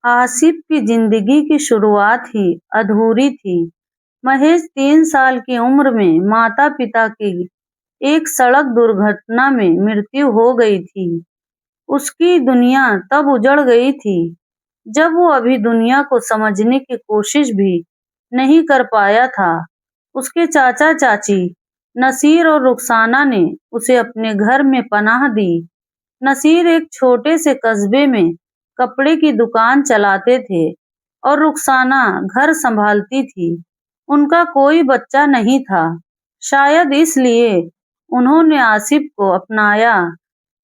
आसिफ की जिंदगी की शुरुआत ही अधूरी थी। महज 3 साल की उम्र में माता पिता की एक सड़क दुर्घटना में मृत्यु हो गई थी। उसकी दुनिया तब उजड़ गई थी जब वो अभी दुनिया को समझने की कोशिश भी नहीं कर पाया था। उसके चाचा चाची नसीर और रुखसाना ने उसे अपने घर में पनाह दी। नसीर एक छोटे से कस्बे में कपड़े की दुकान चलाते थे और रुखसाना घर संभालती थी। उनका कोई बच्चा नहीं था। शायद इसलिए उन्होंने आसिफ को अपनाया,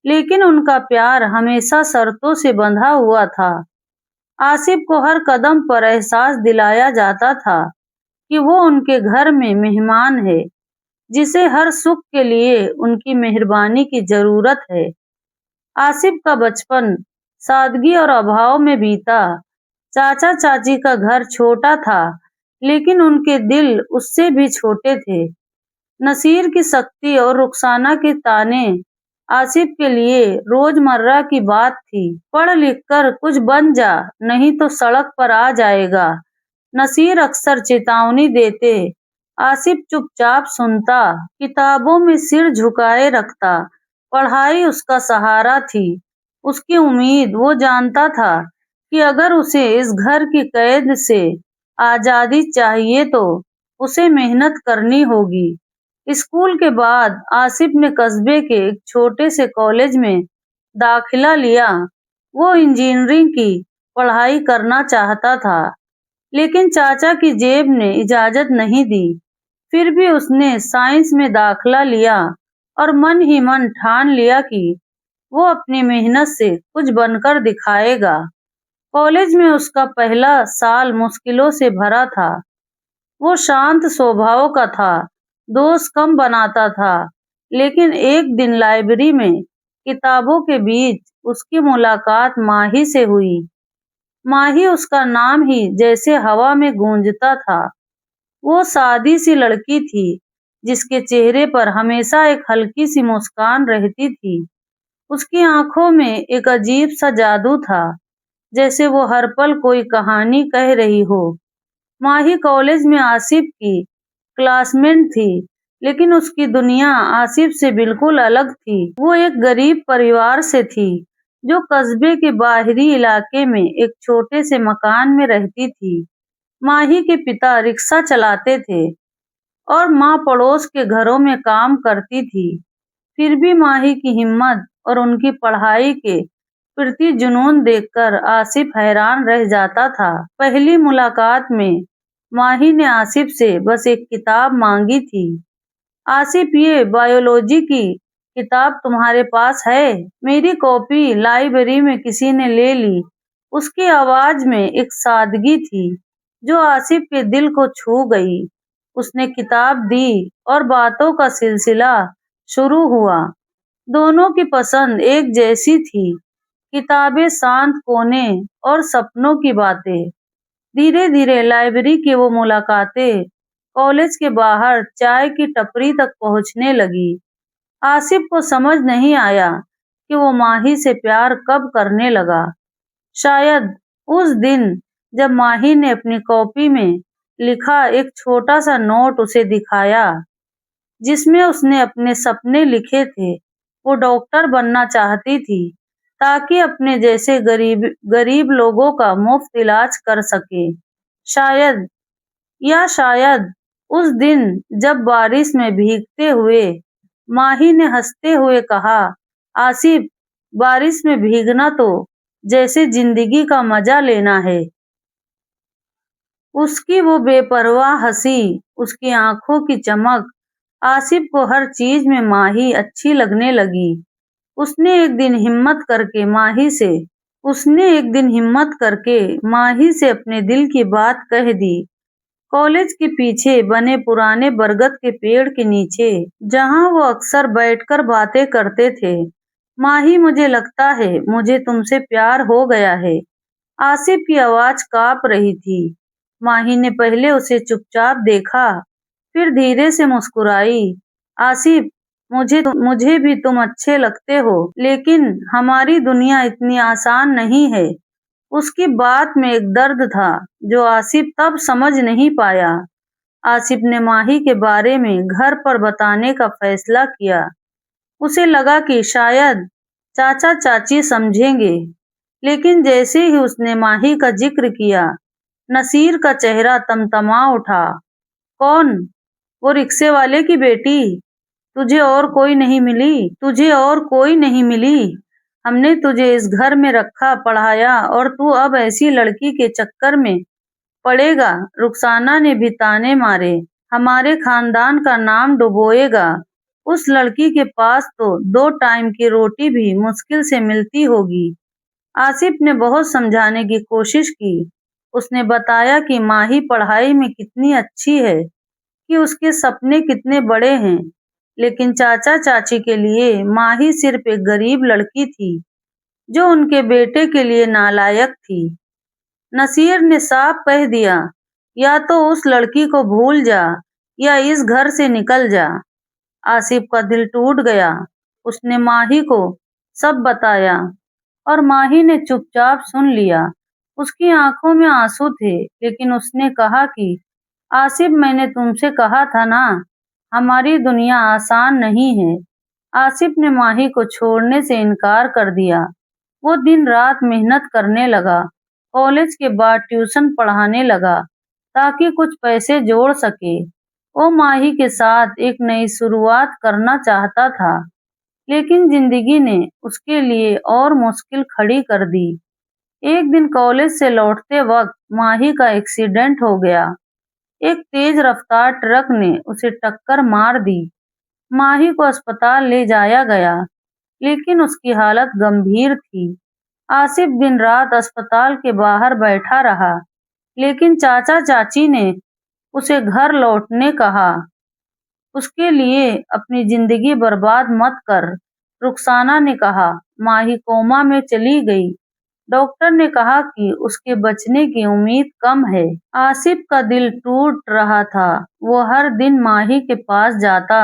लेकिन उनका प्यार हमेशा शर्तों से बंधा हुआ था। आसिफ को हर कदम पर एहसास दिलाया जाता था कि वो उनके घर में मेहमान है, जिसे हर सुख के लिए उनकी मेहरबानी की जरूरत है। आसिफ का बचपन सादगी और अभाव में बीता। चाचा चाची का घर छोटा था, लेकिन उनके दिल उससे भी छोटे थे। नसीर की सख्ती और रुखसाना के ताने आसिफ के लिए रोजमर्रा की बात थी। पढ़ लिख कर कुछ बन जा, नहीं तो सड़क पर आ जाएगा। नसीर अक्सर चेतावनी देते। आसिफ चुपचाप सुनता, किताबों में सिर झुकाए रखता। पढ़ाई उसका सहारा थी, उसकी उम्मीद। वो जानता था कि अगर उसे इस घर की कैद से आजादी चाहिए तो उसे मेहनत करनी होगी। स्कूल के बाद आसिफ ने कस्बे के एक छोटे से कॉलेज में दाखिला लिया। वो इंजीनियरिंग की पढ़ाई करना चाहता था, लेकिन चाचा की जेब ने इजाजत नहीं दी। फिर भी उसने साइंस में दाखिला लिया और मन ही मन ठान लिया कि वो अपनी मेहनत से कुछ बनकर दिखाएगा। कॉलेज में उसका पहला साल मुश्किलों से भरा था। वो शांत स्वभाव का था, दोस्त कम बनाता था। लेकिन एक दिन लाइब्रेरी में किताबों के बीच उसकी मुलाकात माही से हुई। माही, उसका नाम ही जैसे हवा में गूंजता था। वो सादी सी लड़की थी, जिसके चेहरे पर हमेशा एक हल्की सी मुस्कान रहती थी। उसकी आंखों में एक अजीब सा जादू था, जैसे वो हर पल कोई कहानी कह रही हो। माही कॉलेज में आसिफ की क्लासमेट थी, लेकिन उसकी दुनिया आसिफ से बिल्कुल अलग थी। वो एक गरीब परिवार से थी, जो कस्बे के बाहरी इलाके में एक छोटे से मकान में रहती थी। माही के पिता रिक्शा चलाते थे और माँ पड़ोस के घरों में काम करती थी। फिर भी माही की हिम्मत और उनकी पढ़ाई के प्रति जुनून देखकर आसिफ हैरान रह जाता था। पहली मुलाकात में माही ने आसिफ से बस एक किताब मांगी थी। आसिफ, ये बायोलॉजी की किताब तुम्हारे पास है? मेरी कॉपी लाइब्रेरी में किसी ने ले ली। उसकी आवाज में एक सादगी थी जो आसिफ के दिल को छू गई। उसने किताब दी और बातों का सिलसिला शुरू हुआ। दोनों की पसंद एक जैसी थी, किताबें, शांत कोने और सपनों की बातें। धीरे धीरे लाइब्रेरी की वो मुलाकातें कॉलेज के बाहर चाय की टपरी तक पहुंचने लगी। आसिफ को समझ नहीं आया कि वो माही से प्यार कब करने लगा। शायद उस दिन जब माही ने अपनी कॉपी में लिखा एक छोटा सा नोट उसे दिखाया, जिसमें उसने अपने सपने लिखे थे। वो डॉक्टर बनना चाहती थी, ताकि अपने जैसे गरीब गरीब लोगों का मुफ्त इलाज कर सके। शायद, या शायद उस दिन जब बारिश में भीगते हुए माही ने हंसते हुए कहा, आसिफ, बारिश में भीगना तो जैसे जिंदगी का मजा लेना है। उसकी वो बेपरवाह हंसी, उसकी आंखों की चमक, आसिफ को हर चीज में माही अच्छी लगने लगी। उसने एक दिन हिम्मत करके माही से माही से अपने दिल की बात कह दी। कॉलेज के पीछे बने पुराने बरगद के पेड़ के नीचे, जहां वो अक्सर बैठकर बातें करते थे। माही, मुझे लगता है मुझे तुमसे प्यार हो गया है। आसिफ की आवाज कांप रही थी। माही ने पहले उसे चुपचाप देखा, फिर धीरे से मुस्कुराई। आसिफ, मुझे भी तुम अच्छे लगते हो, लेकिन हमारी दुनिया इतनी आसान नहीं है। उसकी बात में एक दर्द था जो आसिफ तब समझ नहीं पाया। आसिफ ने माही के बारे में घर पर बताने का फैसला किया। उसे लगा कि शायद चाचा चाची समझेंगे, लेकिन जैसे ही उसने माही का जिक्र किया, नसीर का चेहरा तमतमा उठा। कौन? वो रिक्शे वाले की बेटी। तुझे और कोई नहीं मिली? तुझे और कोई नहीं मिली? हमने तुझे इस घर में रखा, पढ़ाया, और तू अब ऐसी लड़की के चक्कर में पड़ेगा? रुखसाना ने भी ताने मारे। हमारे खानदान का नाम डुबोएगा। उस लड़की के पास तो 2 टाइम की रोटी भी मुश्किल से मिलती होगी। आसिफ ने बहुत समझाने की कोशिश की। उसने बताया कि माही पढ़ाई में कितनी अच्छी है, कि उसके सपने कितने बड़े हैं, लेकिन चाचा चाची के लिए माही सिर्फ एक गरीब लड़की थी, जो उनके बेटे के लिए नालायक थी। नसीर ने साफ कह दिया, या तो उस लड़की को भूल जा या इस घर से निकल जा। आसिफ का दिल टूट गया। उसने माही को सब बताया और माही ने चुपचाप सुन लिया। उसकी आंखों में आंसू थे, लेकिन उसने कहा कि आसिफ, मैंने तुमसे कहा था ना, हमारी दुनिया आसान नहीं है। आसिफ ने माही को छोड़ने से इनकार कर दिया। वो दिन रात मेहनत करने लगा, कॉलेज के बाद ट्यूशन पढ़ाने लगा ताकि कुछ पैसे जोड़ सके। वो माही के साथ एक नई शुरुआत करना चाहता था, लेकिन जिंदगी ने उसके लिए और मुश्किल खड़ी कर दी। एक दिन कॉलेज से लौटते वक्त माही का एक्सीडेंट हो गया। एक तेज रफ्तार ट्रक ने उसे टक्कर मार दी। माही को अस्पताल ले जाया गया, लेकिन उसकी हालत गंभीर थी। आसिफ दिन रात अस्पताल के बाहर बैठा रहा, लेकिन चाचा चाची ने उसे घर लौटने कहा। उसके लिए अपनी जिंदगी बर्बाद मत कर, रुखसाना ने कहा। माही कोमा में चली गई। डॉक्टर ने कहा कि उसके बचने की उम्मीद कम है। आसिफ का दिल टूट रहा था। वो हर दिन माही के पास जाता,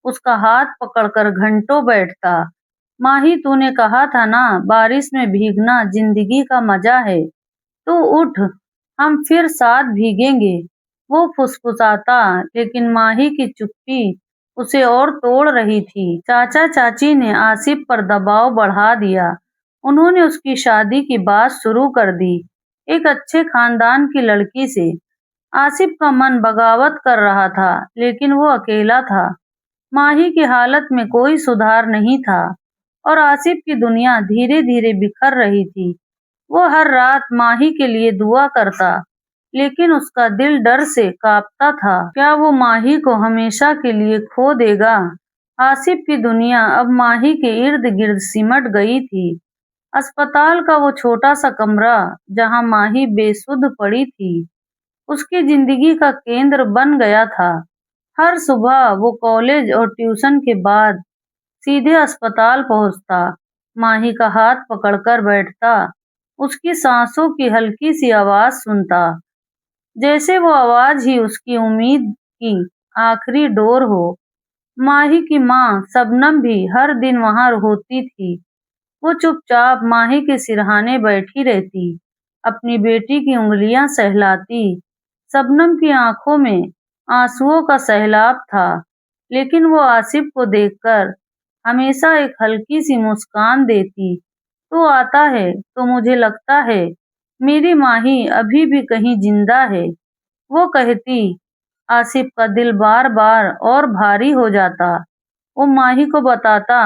उसका हाथ पकड़कर घंटों बैठता। माही, तूने कहा था ना, बारिश में भीगना जिंदगी का मजा है। तू उठ, हम फिर साथ भीगेंगे। वो फुसफुसाता, लेकिन माही की चुप्पी उसे और तोड़ रही थी। चाचा चाची ने आसिफ पर दबाव बढ़ा दिया। उन्होंने उसकी शादी की बात शुरू कर दी, एक अच्छे खानदान की लड़की से। आसिफ का मन बगावत कर रहा था, लेकिन वो अकेला था। माही की हालत में कोई सुधार नहीं था, और आसिफ की दुनिया धीरे धीरे बिखर रही थी। वो हर रात माही के लिए दुआ करता, लेकिन उसका दिल डर से कांपता था। क्या वो माही को हमेशा के लिए खो देगा? आसिफ की दुनिया अब माही के इर्द गिर्द सिमट गई थी। अस्पताल का वो छोटा सा कमरा, जहां माही बेसुध पड़ी थी, उसकी जिंदगी का केंद्र बन गया था। हर सुबह वो कॉलेज और ट्यूशन के बाद सीधे अस्पताल पहुंचता, माही का हाथ पकड़कर बैठता, उसकी सांसों की हल्की सी आवाज सुनता, जैसे वो आवाज ही उसकी उम्मीद की आखिरी डोर हो। माही की माँ शबनम भी हर दिन वहां होती थी। वो चुपचाप माही के सिरहाने बैठी रहती, अपनी बेटी की उंगलियां सहलाती। शबनम की आंखों में आंसुओं का सैलाब था, लेकिन वो आसिफ को देखकर हमेशा एक हल्की सी मुस्कान देती। तू आता है तो मुझे लगता है मेरी माही अभी भी कहीं जिंदा है, वो कहती। आसिफ का दिल बार बार और भारी हो जाता। वो माही को बताता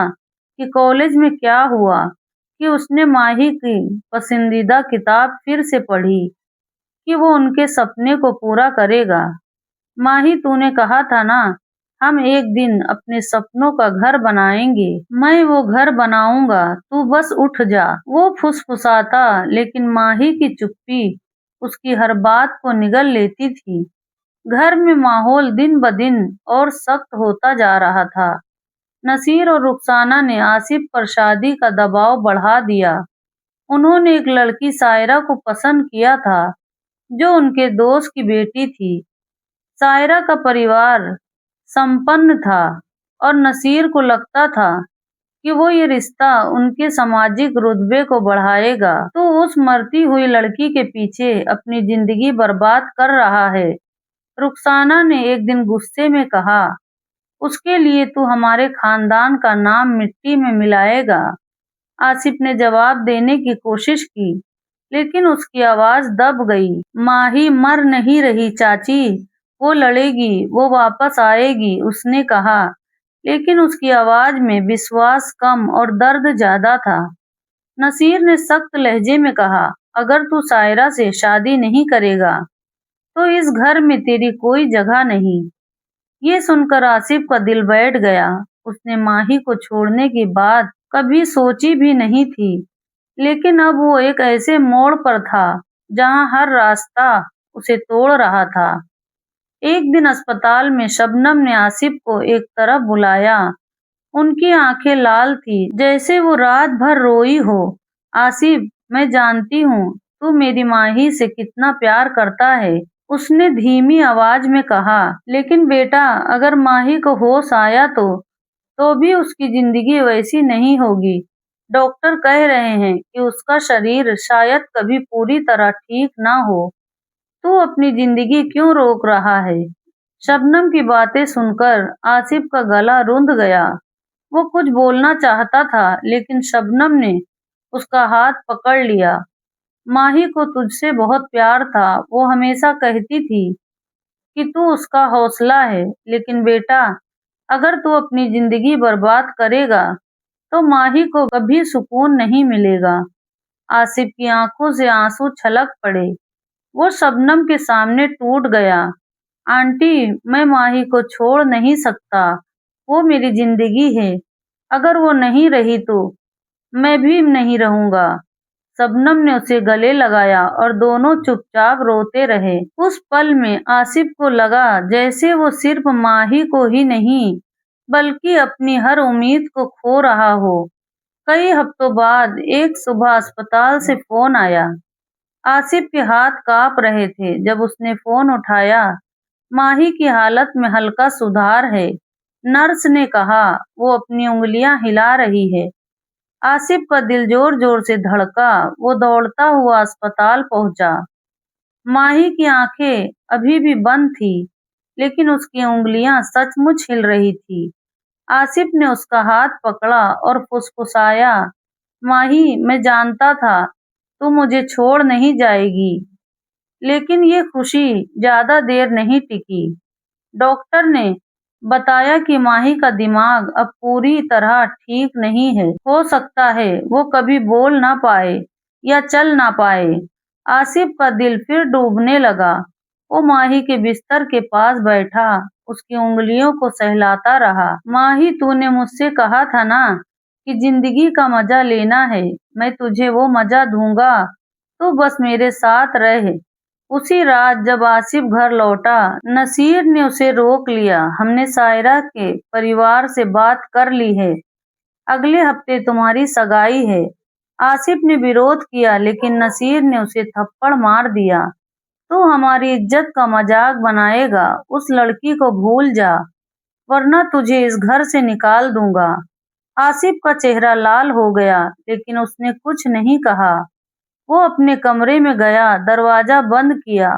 कि कॉलेज में क्या हुआ, कि उसने माही की पसंदीदा किताब फिर से पढ़ी, कि वो उनके सपने को पूरा करेगा। माही, तूने कहा था ना, हम एक दिन अपने सपनों का घर बनाएंगे। मैं वो घर बनाऊंगा, तू बस उठ जा। वो फुसफुसाता, लेकिन माही की चुप्पी उसकी हर बात को निगल लेती थी। घर में माहौल दिन ब दिन और सख्त होता जा रहा था। नसीर और रुखसाना ने आसिफ पर शादी का दबाव बढ़ा दिया। उन्होंने एक लड़की सायरा को पसंद किया था, जो उनके दोस्त की बेटी थी। सायरा का परिवार संपन्न था, और नसीर को लगता था कि वो ये रिश्ता उनके सामाजिक रुतबे को बढ़ाएगा, तो उस मरती हुई लड़की के पीछे अपनी जिंदगी बर्बाद कर रहा है। रुखसाना ने एक दिन गुस्से में कहा, उसके लिए तू हमारे खानदान का नाम मिट्टी में मिलाएगा। आसिफ ने जवाब देने की कोशिश की, लेकिन उसकी आवाज दब गई। माही मर नहीं रही चाची, वो लड़ेगी, वो वापस आएगी, उसने कहा, लेकिन उसकी आवाज में विश्वास कम और दर्द ज्यादा था। नसीर ने सख्त लहजे में कहा, अगर तू सायरा से शादी नहीं करेगा, तो इस घर में तेरी कोई जगह नहीं। ये सुनकर आसिफ का दिल बैठ गया। उसने माही को छोड़ने की बात कभी सोची भी नहीं थी, लेकिन अब वो एक ऐसे मोड़ पर था जहां हर रास्ता उसे तोड़ रहा था। एक दिन अस्पताल में शबनम ने आसिफ को एक तरफ बुलाया। उनकी आंखें लाल थी, जैसे वो रात भर रोई हो। आसिफ, मैं जानती हूँ तू मेरी माही से कितना प्यार करता है, उसने धीमी आवाज में कहा, लेकिन बेटा, अगर माही को होश आया तो भी उसकी जिंदगी वैसी नहीं होगी। डॉक्टर कह रहे हैं कि उसका शरीर शायद कभी पूरी तरह ठीक ना हो। तू अपनी जिंदगी क्यों रोक रहा है? शबनम की बातें सुनकर आसिफ का गला रुंध गया। वो कुछ बोलना चाहता था, लेकिन शबनम ने उसका हाथ पकड़ लिया। माही को तुझसे बहुत प्यार था, वो हमेशा कहती थी कि तू उसका हौसला है, लेकिन बेटा, अगर तू अपनी जिंदगी बर्बाद करेगा, तो माही को कभी सुकून नहीं मिलेगा। आसिफ की आंखों से आंसू छलक पड़े। वो शबनम के सामने टूट गया। आंटी, मैं माही को छोड़ नहीं सकता, वो मेरी जिंदगी है। अगर वो नहीं रही तो मैं भी नहीं रहूंगा। शबनम ने उसे गले लगाया और दोनों चुपचाप रोते रहे। उस पल में आसिफ को लगा जैसे वो सिर्फ माही को ही नहीं, बल्कि अपनी हर उम्मीद को खो रहा हो। कई हफ्तों बाद एक सुबह अस्पताल से फोन आया। आसिफ के हाथ कांप रहे थे। जब उसने फोन उठाया, माही की हालत में हल्का सुधार है, नर्स ने कहा। वो अपनी उंगलियां हिला रही है। आसिफ का दिल जोर जोर से धड़का। वो दौड़ता हुआ अस्पताल पहुंचा। माही की आंखें अभी भी बंद थी, लेकिन उसकी उंगलियां सचमुच हिल रही थी। आसिफ ने उसका हाथ पकड़ा और फुसफुसाया, माही, मैं जानता था तू मुझे छोड़ नहीं जाएगी। लेकिन ये खुशी ज्यादा देर नहीं टिकी। डॉक्टर ने बताया कि माही का दिमाग अब पूरी तरह ठीक नहीं है। हो सकता है वो कभी बोल ना पाए या चल ना पाए। आसिफ का दिल फिर डूबने लगा। वो माही के बिस्तर के पास बैठा, उसकी उंगलियों को सहलाता रहा। माही, तूने मुझसे कहा था ना कि जिंदगी का मजा लेना है, मैं तुझे वो मजा दूंगा, तू बस मेरे साथ रह। उसी रात जब आसिफ घर लौटा, नसीर ने उसे रोक लिया। हमने सायरा के परिवार से बात कर ली है, अगले हफ्ते तुम्हारी सगाई है। आसिफ ने विरोध किया, लेकिन नसीर ने उसे थप्पड़ मार दिया। तू हमारी इज्जत का मजाक बनाएगा, उस लड़की को भूल जा, वरना तुझे इस घर से निकाल दूंगा। आसिफ का चेहरा लाल हो गया, लेकिन उसने कुछ नहीं कहा। वो अपने कमरे में गया, दरवाजा बंद किया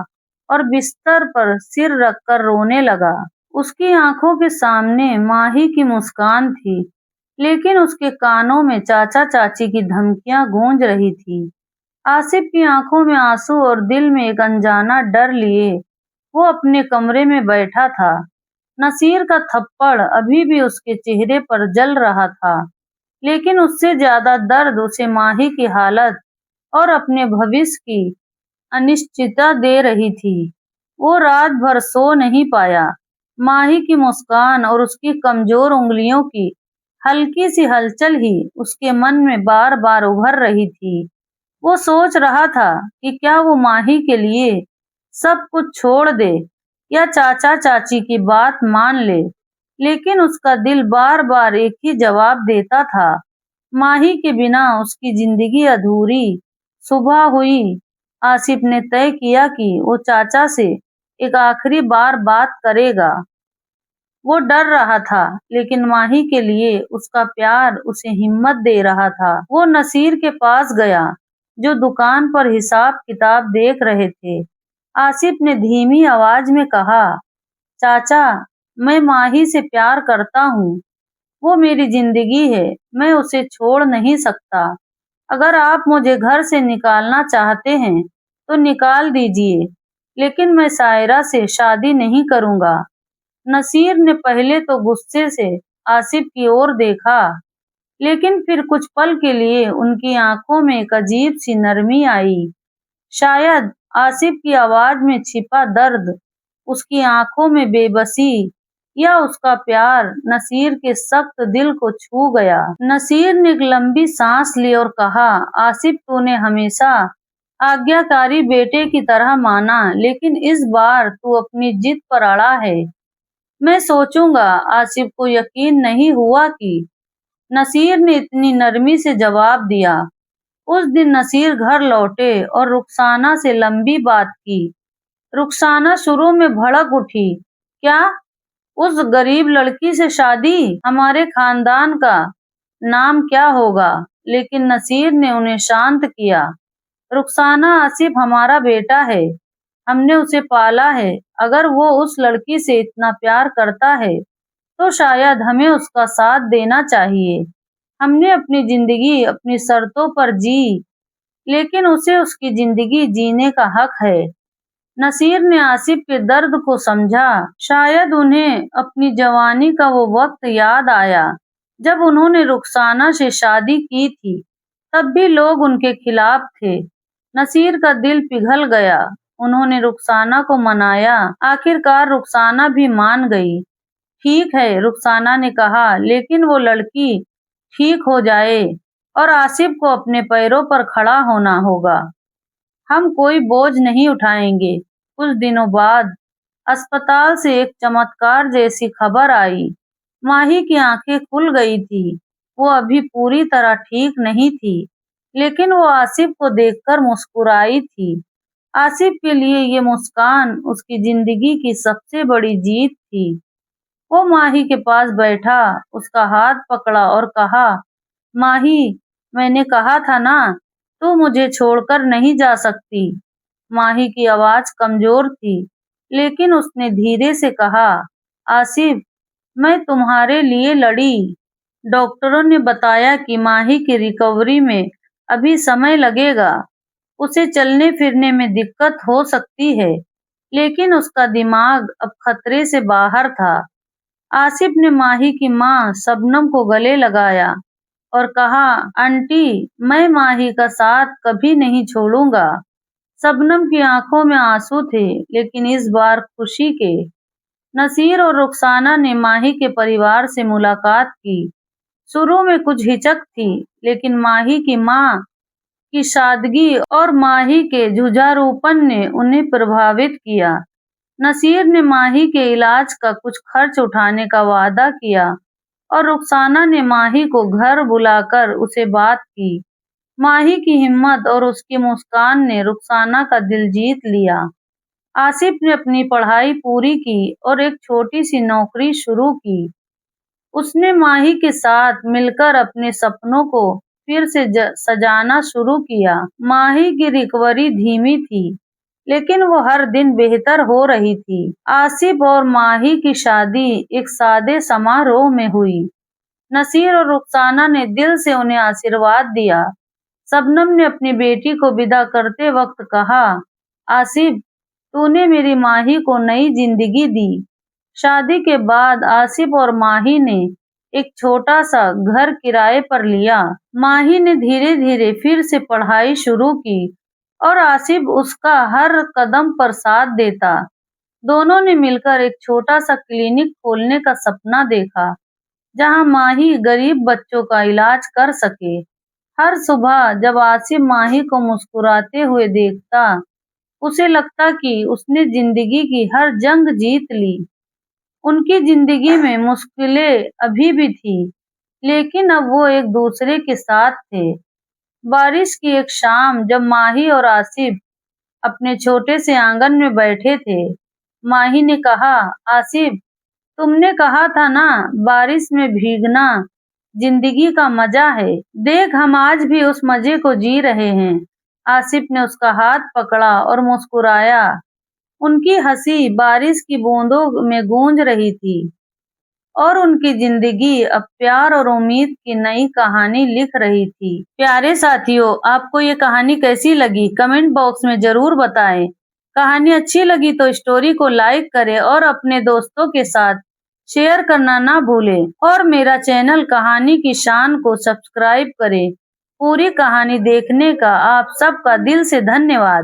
और बिस्तर पर सिर रखकर रोने लगा। उसकी आंखों के सामने माही की मुस्कान थी, लेकिन उसके कानों में चाचा चाची की धमकियां गूंज रही थी। आसिफ की आंखों में आंसू और दिल में एक अनजाना डर लिए वो अपने कमरे में बैठा था। नसीर का थप्पड़ अभी भी उसके चेहरे पर जल रहा था, लेकिन उससे ज्यादा दर्द उसे माही की हालत और अपने भविष्य की अनिश्चितता दे रही थी। वो रात भर सो नहीं पाया। माही की मुस्कान और उसकी कमजोर उंगलियों की हल्की सी हलचल ही उसके मन में बार बार उभर रही थी। वो सोच रहा था कि क्या वो माही के लिए सब कुछ छोड़ दे या चाचा चाची की बात मान ले, लेकिन उसका दिल बार बार एक ही जवाब देता था, माही के बिना उसकी जिंदगी अधूरी। सुबह हुई। आसिफ ने तय किया कि वो चाचा से एक आखिरी बार बात करेगा। वो डर रहा था, लेकिन माही के लिए उसका प्यार उसे हिम्मत दे रहा था। वो नसीर के पास गया, जो दुकान पर हिसाब किताब देख रहे थे। आसिफ ने धीमी आवाज में कहा, चाचा, मैं माही से प्यार करता हूँ। वो मेरी जिंदगी है, मैं उसे छोड़ नहीं सकता। अगर आप मुझे घर से निकालना चाहते हैं, तो निकाल दीजिए, लेकिन मैं सायरा से शादी नहीं करूँगा। नसीर ने पहले तो गुस्से से आसिफ की ओर देखा, लेकिन फिर कुछ पल के लिए उनकी आंखों में एक अजीब सी नरमी आई। शायद आसिफ की आवाज में छिपा दर्द, उसकी आंखों में बेबसी, या उसका प्यार नसीर के सख्त दिल को छू गया। नसीर ने एक लंबी सांस ली और कहा, आसिफ, तूने हमेशा आज्ञाकारी बेटे की तरह माना, लेकिन इस बार तू अपनी जिद पर अड़ा है। मैं सोचूंगा। आसिफ को यकीन नहीं हुआ कि नसीर ने इतनी नरमी से जवाब दिया। उस दिन नसीर घर लौटे और रुखसाना से लंबी बात की। रुखसाना शुरू में भड़क उठी, क्या उस गरीब लड़की से शादी? हमारे खानदान का नाम क्या होगा? लेकिन नसीर ने उन्हें शांत किया। रुखसाना, आसिफ हमारा बेटा है, हमने उसे पाला है। अगर वो उस लड़की से इतना प्यार करता है, तो शायद हमें उसका साथ देना चाहिए। हमने अपनी जिंदगी अपनी शर्तों पर जी, लेकिन उसे उसकी जिंदगी जीने का हक है। नसीर ने आसिफ के दर्द को समझा। शायद उन्हें अपनी जवानी का वो वक्त याद आया, जब उन्होंने रुखसाना से शादी की थी। तब भी लोग उनके खिलाफ थे। नसीर का दिल पिघल गया। उन्होंने रुखसाना को मनाया। आखिरकार रुखसाना भी मान गई। ठीक है, रुखसाना ने कहा, लेकिन वो लड़की ठीक हो जाए और आसिफ को अपने पैरों पर खड़ा होना होगा। हम कोई बोझ नहीं उठाएंगे। कुछ दिनों बाद अस्पताल से एक चमत्कार जैसी खबर आई। माही की आंखें खुल गई थी। वो अभी पूरी तरह ठीक नहीं थी, लेकिन वो आसिफ को देखकर मुस्कुराई थी। आसिफ के लिए ये मुस्कान उसकी जिंदगी की सबसे बड़ी जीत थी। वो माही के पास बैठा, उसका हाथ पकड़ा और कहा, माही, मैंने कहा था ना, तू मुझे छोड़कर नहीं जा सकती। माही की आवाज कमजोर थी, लेकिन उसने धीरे से कहा, आसिफ, मैं तुम्हारे लिए लड़ी। डॉक्टरों ने बताया कि माही की रिकवरी में अभी समय लगेगा। उसे चलने फिरने में दिक्कत हो सकती है, लेकिन उसका दिमाग अब खतरे से बाहर था। आसिफ ने माही की मां शबनम को गले लगाया और कहा, आंटी, मैं माही का साथ कभी नहीं छोड़ूंगा। शबनम की आंखों में आंसू थे, लेकिन इस बार खुशी के। नसीर और रुखसाना ने माही के परिवार से मुलाकात की। शुरू में कुछ हिचक थी, लेकिन माही की मां की सादगी और माही के जुझारूपन ने उन्हें प्रभावित किया। नसीर ने माही के इलाज का कुछ खर्च उठाने का वादा किया और रुखसाना ने माही को घर बुलाकर उसे बात की। माही की हिम्मत और उसकी मुस्कान ने रुखसाना का दिल जीत लिया। आसिफ ने अपनी पढ़ाई पूरी की और एक छोटी सी नौकरी शुरू की। उसने माही के साथ मिलकर अपने सपनों को फिर से सजाना शुरू किया। माही की रिकवरी धीमी थी, लेकिन वो हर दिन बेहतर हो रही थी। आसिफ और माही की शादी एक सादे समारोह में हुई। नसीर और रुखसाना ने दिल से उन्हें आशीर्वाद दिया। शबनम ने अपनी बेटी को विदा करते वक्त कहा, आसिफ, तूने मेरी माही को नई जिंदगी दी। शादी के बाद आसिफ और माही ने एक छोटा सा घर किराए पर लिया। माही ने धीरे धीरे फिर से पढ़ाई शुरू की और आसिफ उसका हर कदम पर साथ देता। दोनों ने मिलकर एक छोटा सा क्लिनिक खोलने का सपना देखा, जहां माही गरीब बच्चों का इलाज कर सके। हर सुबह जब आसिफ माही को मुस्कुराते हुए देखता, उसे लगता कि उसने जिंदगी की हर जंग जीत ली। उनकी जिंदगी में मुश्किलें अभी भी थी, लेकिन अब वो एक दूसरे के साथ थे। बारिश की एक शाम जब माही और आसिफ अपने छोटे से आंगन में बैठे थे, माही ने कहा, आसिफ, तुमने कहा था ना, बारिश में भीगना जिंदगी का मजा है। देख, हम आज भी उस मजे को जी रहे हैं। आसिफ ने उसका हाथ पकड़ा और मुस्कुराया। उनकी हंसी बारिश की बूंदों में गूंज रही थी और उनकी जिंदगी अब प्यार और उम्मीद की नई कहानी लिख रही थी। प्यारे साथियों, आपको ये कहानी कैसी लगी? कमेंट बॉक्स में जरूर बताएं। कहानी अच्छी लगी तो स्टोरी को लाइक करें और अपने दोस्तों के साथ शेयर करना ना भूलें और मेरा चैनल कहानी की शान को सब्सक्राइब करें। पूरी कहानी देखने का आप सबका दिल से धन्यवाद।